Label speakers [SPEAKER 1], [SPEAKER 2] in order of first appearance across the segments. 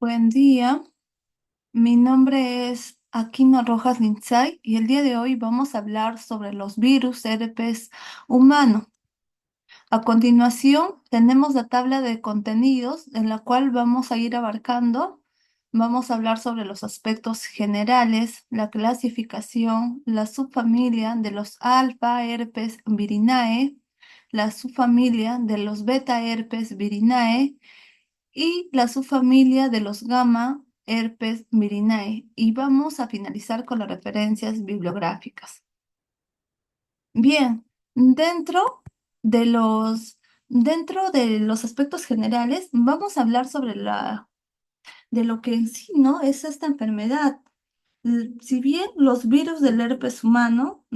[SPEAKER 1] Buen día, mi nombre es Aquino Rojas Lindsay y el día de hoy vamos a hablar sobre los virus herpes humano. A continuación, tenemos la tabla de contenidos en la cual vamos a ir abarcando. Vamos a hablar sobre los aspectos generales, la clasificación, la subfamilia de los alfa herpes virinae, la subfamilia de los beta herpes virinae y la subfamilia de los gamma herpes virinae. Y vamos a finalizar con las referencias bibliográficas. Bien, dentro de los, dentro de los aspectos generales, vamos a hablar sobre de lo que en sí, ¿no? Es esta enfermedad. Si bien los virus del herpes humano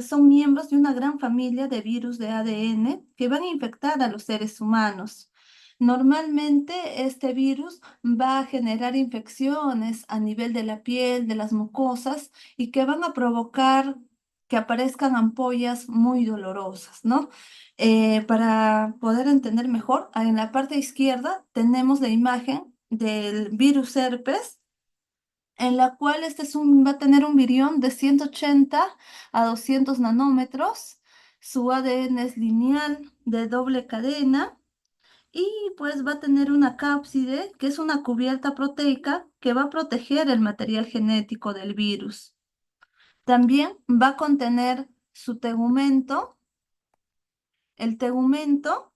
[SPEAKER 1] son miembros de una gran familia de virus de ADN que van a infectar a los seres humanos. Normalmente este virus va a generar infecciones a nivel de la piel, de las mucosas y que van a provocar que aparezcan ampollas muy dolorosas, ¿no? Para poder entender mejor, en la parte izquierda tenemos la imagen del virus herpes en la cual va a tener un virión de 180 a 200 nanómetros. Su ADN es lineal de doble cadena y pues va a tener una cápside, que es una cubierta proteica que va a proteger el material genético del virus. También va a contener su tegumento, el tegumento,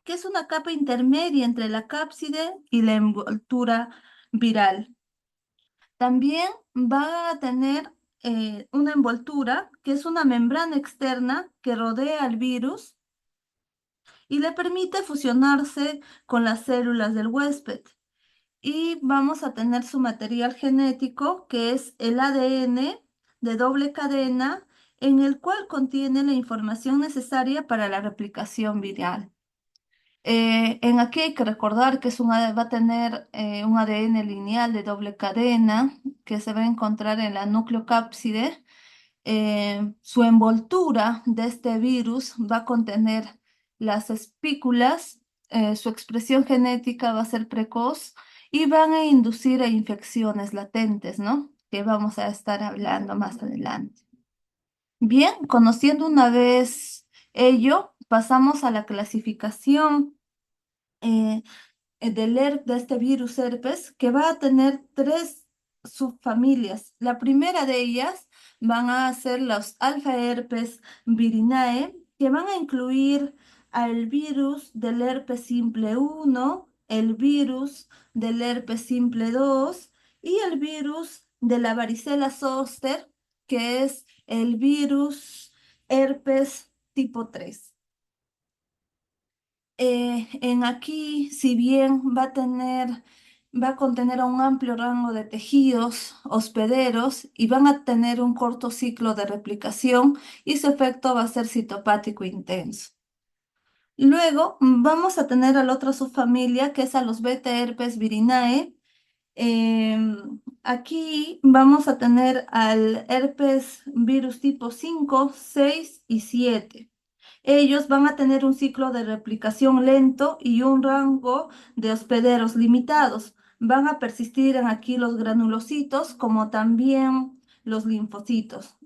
[SPEAKER 1] que es una capa intermedia entre la cápside y la envoltura viral. También va a tener una envoltura, que es una membrana externa que rodea al virus y le permite fusionarse con las células del huésped. Y vamos a tener su material genético, que es el ADN de doble cadena, en el cual contiene la información necesaria para la replicación viral. En aquí hay que recordar que va a tener un ADN lineal de doble cadena que se va a encontrar en la nucleocápside. Su envoltura de este virus va a contener las espículas, su expresión genética va a ser precoz y van a inducir a infecciones latentes, ¿no? Que vamos a estar hablando más adelante. Bien, conociendo una vez ello, pasamos a la clasificación. eh, de este virus herpes, que va a tener tres subfamilias. La primera de ellas van a ser los alfa herpes virinae, que van a incluir al virus del herpes simple 1, el virus del herpes simple 2 y el virus de la varicela zoster, que es el virus herpes tipo 3. En aquí, si bien va a contener a un amplio rango de tejidos hospederos y van a tener un corto ciclo de replicación y su efecto va a ser citopático intenso. Luego vamos a tener a la otra subfamilia que es a los beta herpes virinae. Aquí vamos a tener al herpes virus tipo 5, 6 y 7. Ellos van a tener un ciclo de replicación lento y un rango de hospederos limitados. Van a persistir en aquí los granulocitos como también los linfocitos.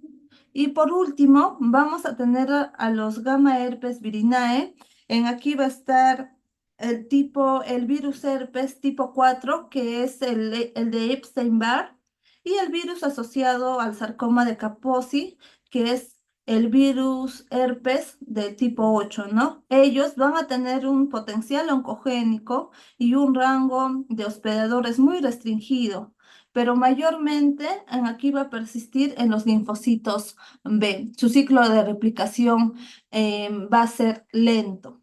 [SPEAKER 1] Y por último, vamos a tener a los gamma herpes virinae. En aquí va a estar el virus herpes tipo 4, que es el de Epstein-Barr, y el virus asociado al sarcoma de Kaposi, que es el virus herpes de tipo 8, ¿no? Ellos van a tener un potencial oncogénico y un rango de hospedadores muy restringido, pero mayormente aquí va a persistir en los linfocitos B. Su ciclo de replicación va a ser lento.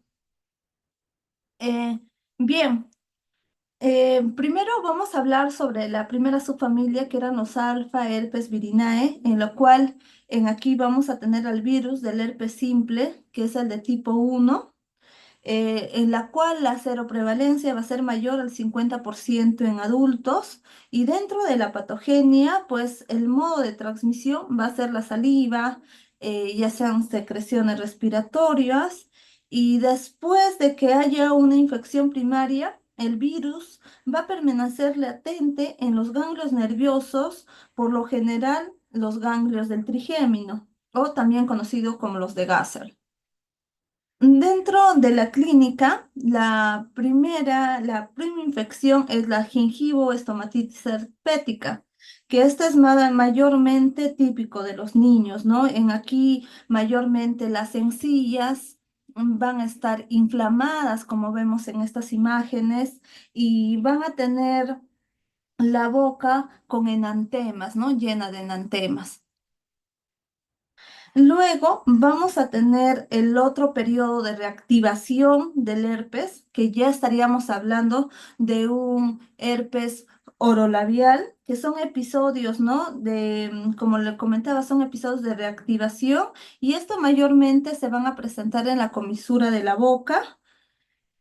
[SPEAKER 1] Eh, bien, primero vamos a hablar sobre la primera subfamilia que eran los alfa herpes virinae, en lo cual aquí vamos a tener al virus del herpes simple, que es el de tipo 1, en la cual la seroprevalencia va a ser mayor al 50% en adultos y dentro de la patogenia, pues el modo de transmisión va a ser la saliva, ya sean secreciones respiratorias y después de que haya una infección primaria, el virus va a permanecer latente en los ganglios nerviosos, por lo general los ganglios del trigémino, o también conocido como los de Gasser. Dentro de la clínica, la primera infección es la gingivo-estomatitis herpética, que esta es mayormente típico de los niños, ¿no? En aquí, mayormente las encías van a estar inflamadas, como vemos en estas imágenes, y van a tener la boca con enantemas, ¿no? Llena de enantemas. Luego vamos a tener el otro periodo de reactivación del herpes, que ya estaríamos hablando de un herpes orolabial, que son episodios, ¿no? Como le comentaba, son episodios de reactivación y esto mayormente se van a presentar en la comisura de la boca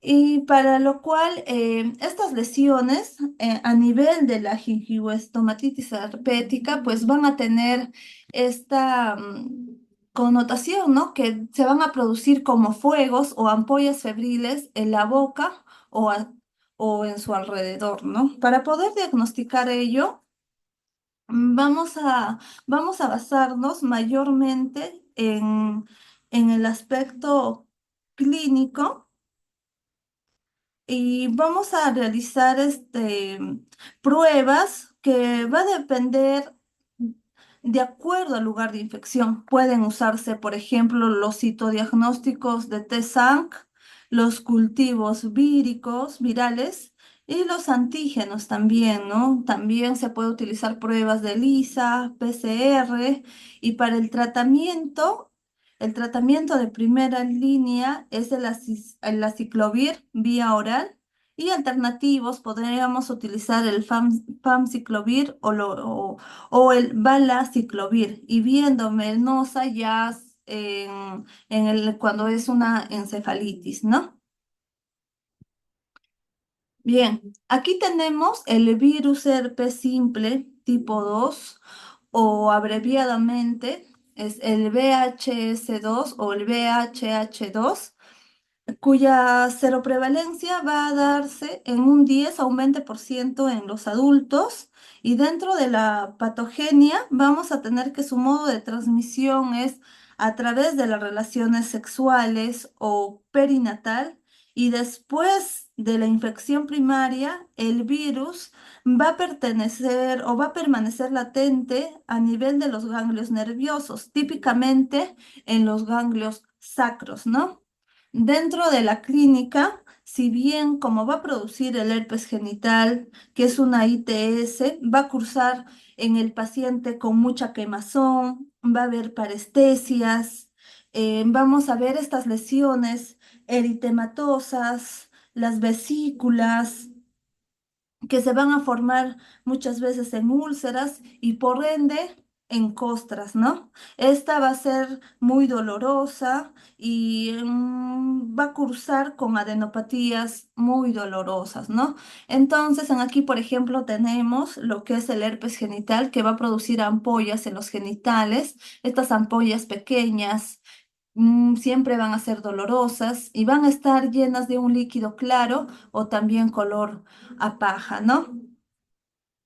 [SPEAKER 1] y para lo cual estas lesiones a nivel de la gingivoestomatitis herpética pues van a tener esta connotación, ¿no? Que se van a producir como fuegos o ampollas febriles en la boca o en su alrededor, ¿no? Para poder diagnosticar ello, mm, vamos a, vamos a basarnos mayormente en el aspecto clínico y vamos a realizar pruebas que va a depender de acuerdo al lugar de infección. Pueden usarse, por ejemplo, los citodiagnósticos de T-Sanc, los cultivos víricos, virales y los antígenos también, ¿no? También se puede utilizar pruebas de ELISA, PCR y para el tratamiento de primera línea es el aciclovir vía oral y alternativos podríamos utilizar el famciclovir o el valaciclovir y viendo melnosa ya cuando es una encefalitis, ¿no? Bien, aquí tenemos el virus herpes simple tipo 2 o abreviadamente es el VHS2 o el VHH2 cuya seroprevalencia va a darse en un 10 a un 20% en los adultos y dentro de la patogenia vamos a tener que su modo de transmisión es a través de las relaciones sexuales o perinatal y después de la infección primaria el virus va a pertenecer o va a permanecer latente a nivel de los ganglios nerviosos, típicamente en los ganglios sacros, ¿no? Dentro de la clínica, si bien como va a producir el herpes genital, que es una ITS, va a cursar en el paciente con mucha quemazón, va a haber parestesias, vamos a ver estas lesiones eritematosas, las vesículas, que se van a formar muchas veces en úlceras y por ende en costras, ¿no? Esta va a ser muy dolorosa y va a cursar con adenopatías muy dolorosas, ¿no? Entonces, aquí, por ejemplo, tenemos lo que es el herpes genital que va a producir ampollas en los genitales. Estas ampollas pequeñas siempre van a ser dolorosas y van a estar llenas de un líquido claro o también color a paja, ¿no?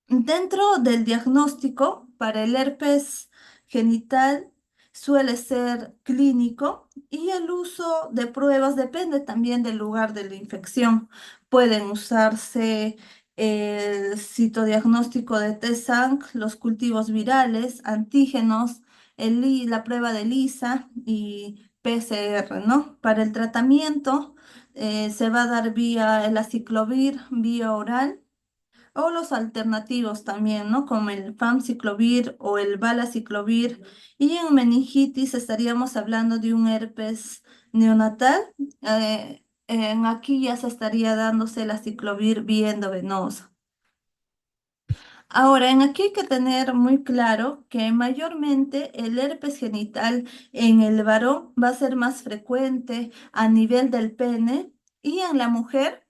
[SPEAKER 1] Dentro del diagnóstico para el herpes genital suele ser clínico y el uso de pruebas depende también del lugar de la infección. Pueden usarse el citodiagnóstico de T-Sanc, los cultivos virales, antígenos, la prueba de ELISA y PCR, ¿no? Para el tratamiento se va a dar vía el aciclovir, vía oral o los alternativos también, ¿no? Como el famciclovir o el valaciclovir. Y en meningitis estaríamos hablando de un herpes neonatal. Aquí ya se estaría dándose el aciclovir vía endovenosa. Ahora, en aquí hay que tener muy claro que mayormente el herpes genital en el varón va a ser más frecuente a nivel del pene y en la mujer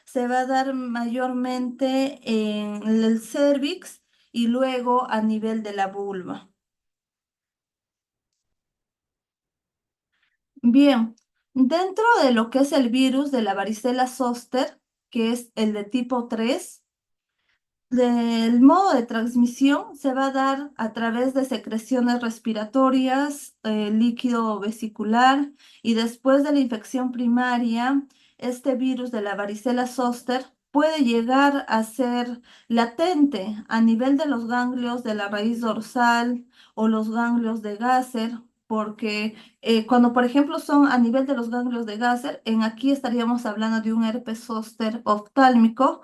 [SPEAKER 1] se va a dar mayormente en el cérvix y luego a nivel de la vulva. Bien, dentro de lo que es el virus de la varicela zóster, que es el de tipo 3. El modo de transmisión se va a dar a través de secreciones respiratorias, líquido vesicular y después de la infección primaria, este virus de la varicela zóster puede llegar a ser latente a nivel de los ganglios de la raíz dorsal o los ganglios de Gasser, porque cuando por ejemplo son a nivel de los ganglios de Gasser, en aquí estaríamos hablando de un herpes zóster oftálmico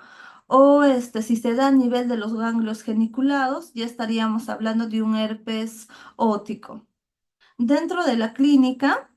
[SPEAKER 1] o si se da a nivel de los ganglios geniculados, ya estaríamos hablando de un herpes óptico. Dentro de la clínica,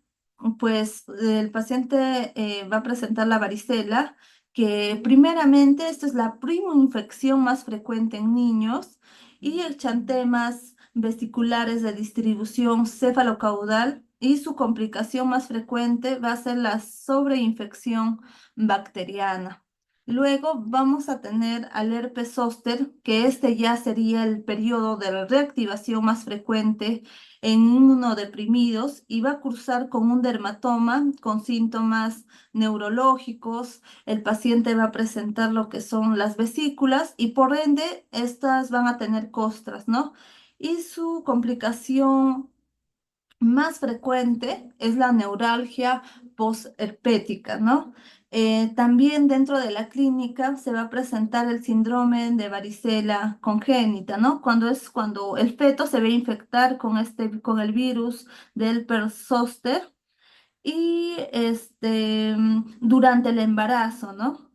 [SPEAKER 1] pues el paciente va a presentar la varicela, que primeramente esta es la prima infección más frecuente en niños y el chantemas vesiculares de distribución cefalocaudal y su complicación más frecuente va a ser la sobreinfección bacteriana. Luego vamos a tener al herpes zóster, que este ya sería el periodo de reactivación más frecuente en inmunodeprimidos y va a cursar con un dermatoma con síntomas neurológicos. El paciente va a presentar lo que son las vesículas y por ende estas van a tener costras, ¿no? Y su complicación más frecuente es la neuralgia posherpética, ¿no? También dentro de la clínica se va a presentar el síndrome de varicela congénita, ¿no? Cuando el feto se ve infectar con el virus del herpes zóster y durante el embarazo, ¿no?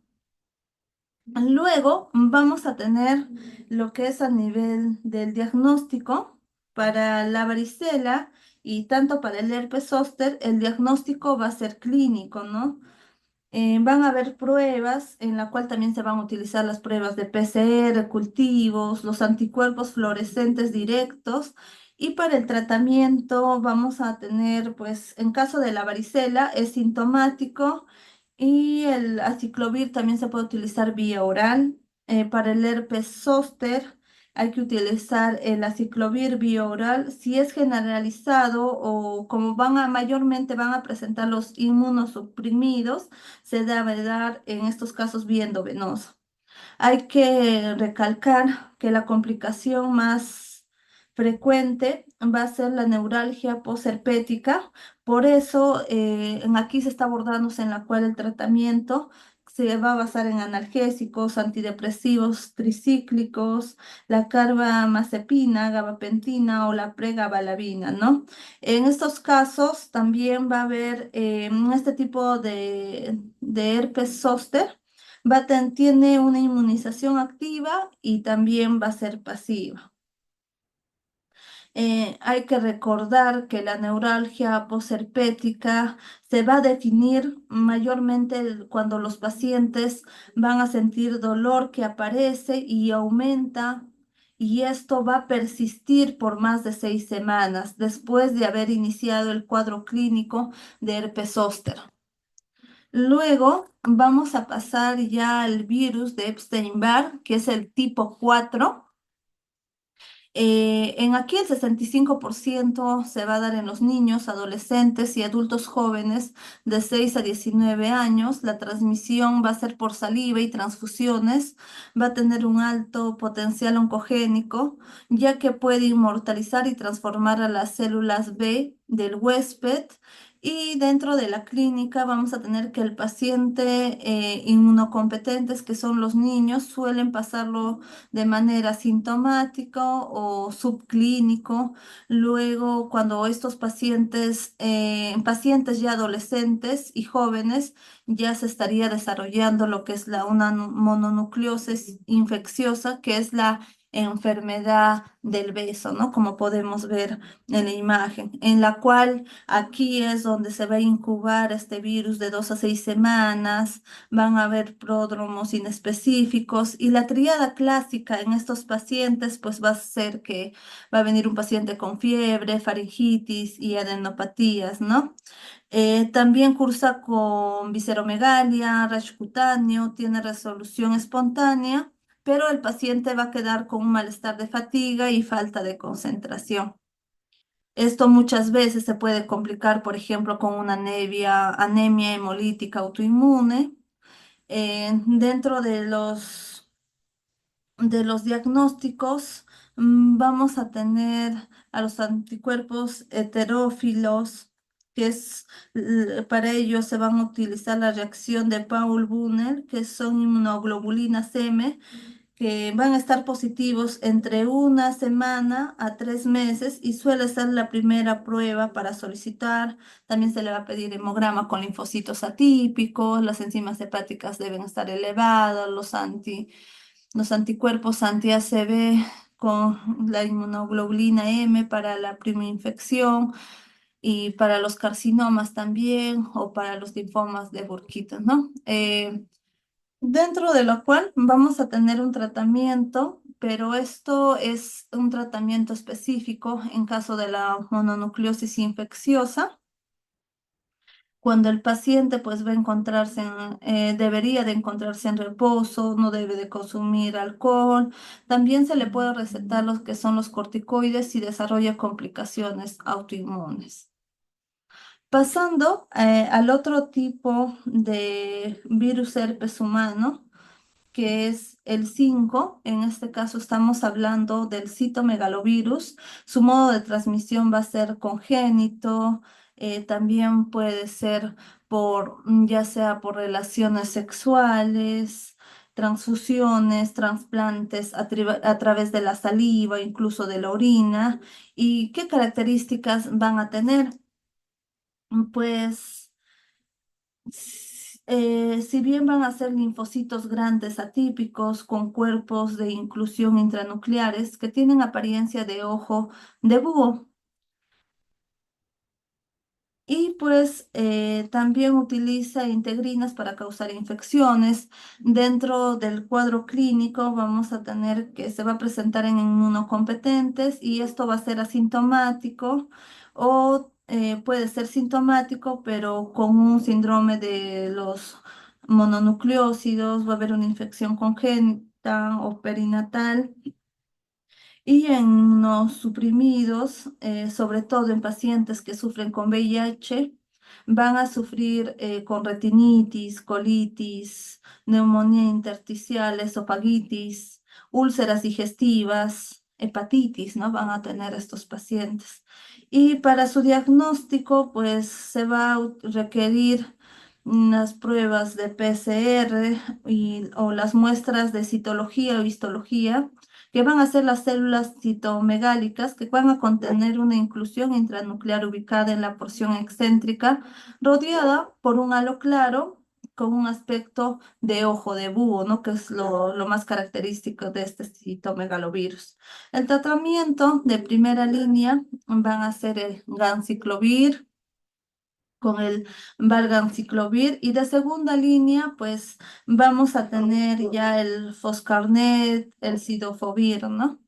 [SPEAKER 1] Luego vamos a tener lo que es a nivel del diagnóstico para la varicela y tanto para el herpes zóster, el diagnóstico va a ser clínico, ¿no? Van a haber pruebas en la cual también se van a utilizar las pruebas de PCR, cultivos, los anticuerpos fluorescentes directos y para el tratamiento vamos a tener, pues, en caso de la varicela es sintomático y el aciclovir también se puede utilizar vía oral. Para el herpes zóster hay que utilizar el aciclovir vía oral. Si es generalizado o como mayormente van a presentar los inmunosuprimidos, se debe dar en estos casos vía endovenosa. Hay que recalcar que la complicación más frecuente va a ser la neuralgia posherpética. Por eso, aquí se está abordándose en la cual el tratamiento se va a basar en analgésicos, antidepresivos tricíclicos, la carbamazepina, gabapentina o la pregabalina, ¿no? En estos casos también va a haber este tipo de herpes zóster tiene una inmunización activa y también va a ser pasiva. Hay que recordar que la neuralgia posherpética se va a definir mayormente cuando los pacientes van a sentir dolor que aparece y aumenta, y esto va a persistir por más de 6 semanas después de haber iniciado el cuadro clínico de herpes zóster. Luego vamos a pasar ya al virus de Epstein-Barr, que es el tipo 4. En aquí el 65% se va a dar en los niños, adolescentes y adultos jóvenes de 6 a 19 años. La transmisión va a ser por saliva y transfusiones. Va a tener un alto potencial oncogénico, ya que puede inmortalizar y transformar a las células B del huésped. Y dentro de la clínica vamos a tener que el paciente inmunocompetentes, que son los niños, suelen pasarlo de manera sintomática o subclínico. Luego, cuando estos pacientes ya adolescentes y jóvenes, ya se estaría desarrollando lo que es una mononucleosis infecciosa, que es la enfermedad del beso, ¿no? Como podemos ver en la imagen, en la cual aquí es donde se va a incubar este virus de 2 a 6 semanas, van a haber pródromos inespecíficos y la tríada clásica en estos pacientes pues va a ser que va a venir un paciente con fiebre, faringitis y adenopatías, ¿no? También cursa con visceromegalia, rash cutáneo, tiene resolución espontánea, pero el paciente va a quedar con un malestar de fatiga y falta de concentración. Esto muchas veces se puede complicar, por ejemplo, con una anemia hemolítica autoinmune. Dentro de los diagnósticos, vamos a tener a los anticuerpos heterófilos, para ello se van a utilizar la reacción de Paul-Bunner, que son inmunoglobulinas M, que van a estar positivos entre una semana a 3 meses y suele ser la primera prueba para solicitar. También se le va a pedir hemograma con linfocitos atípicos, las enzimas hepáticas deben estar elevadas, los anticuerpos anti-ACV con la inmunoglobulina M para la primera infección y para los carcinomas también o para los linfomas de Burkitt, ¿no? Dentro de lo cual vamos a tener un tratamiento, pero esto es un tratamiento específico en caso de la mononucleosis infecciosa, cuando el paciente pues va a encontrarse debería de encontrarse en reposo, no debe de consumir alcohol. También se le puede recetar los que son los corticoides si desarrolla complicaciones autoinmunes. Pasando al otro tipo de virus herpes humano, que es el 5. En este caso estamos hablando del citomegalovirus. Su modo de transmisión va a ser congénito, también puede ser ya sea por relaciones sexuales, transfusiones, trasplantes a través de la saliva, incluso de la orina. ¿Y qué características van a tener? Pues si bien van a ser linfocitos grandes atípicos con cuerpos de inclusión intranucleares que tienen apariencia de ojo de búho. Y pues también utiliza integrinas para causar infecciones. Dentro del cuadro clínico vamos a tener que se va a presentar en inmunocompetentes y esto va a ser asintomático o puede ser sintomático, pero con un síndrome de los mononucleósidos, va a haber una infección congénita o perinatal. Y en los suprimidos, sobre todo en pacientes que sufren con VIH, van a sufrir con retinitis, colitis, neumonía intersticial, esofagitis, úlceras digestivas, hepatitis, ¿no? Van a tener estos pacientes. Y para su diagnóstico, pues se va a requerir unas pruebas de PCR o las muestras de citología o histología que van a ser las células citomegálicas, que van a contener una inclusión intranuclear ubicada en la porción excéntrica, rodeada por un halo claro con un aspecto de ojo de búho, ¿no? Que es lo más característico de este citomegalovirus. El tratamiento de primera línea van a ser el ganciclovir, con el valganciclovir, y de segunda línea pues vamos a tener ya el foscarnet, el cidofovir, ¿no?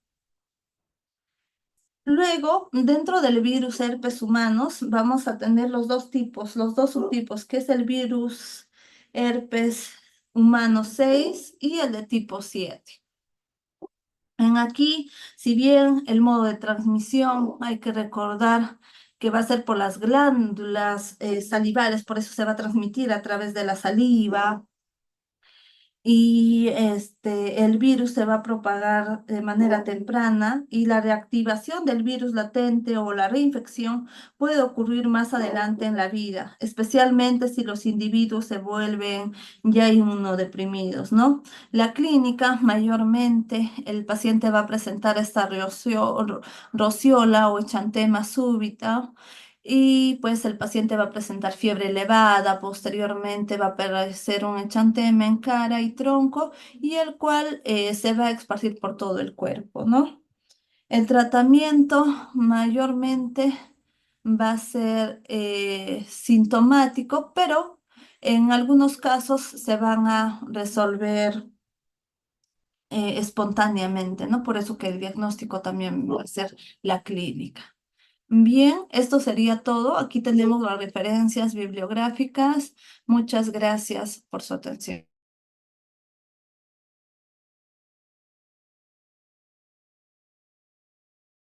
[SPEAKER 1] Luego, dentro del virus herpes humanos, vamos a tener los dos tipos, los dos subtipos, que es el virus herpes humano 6 y el de tipo 7. En aquí, si bien el modo de transmisión hay que recordar que va a ser por las glándulas salivales, por eso se va a transmitir a través de la saliva, y el virus se va a propagar de manera temprana y la reactivación del virus latente o la reinfección puede ocurrir más adelante en la vida, especialmente si los individuos se vuelven ya inmunodeprimidos, ¿no? La clínica, mayormente, el paciente va a presentar esta rociola o exantema súbita, y pues el paciente va a presentar fiebre elevada, posteriormente va a aparecer un exantema en cara y tronco y el cual se va a esparcir por todo el cuerpo, ¿no? El tratamiento mayormente va a ser sintomático, pero en algunos casos se van a resolver espontáneamente, ¿no? Por eso que el diagnóstico también va a ser la clínica. Bien, esto sería todo. Aquí tenemos las referencias bibliográficas. Muchas gracias por su atención.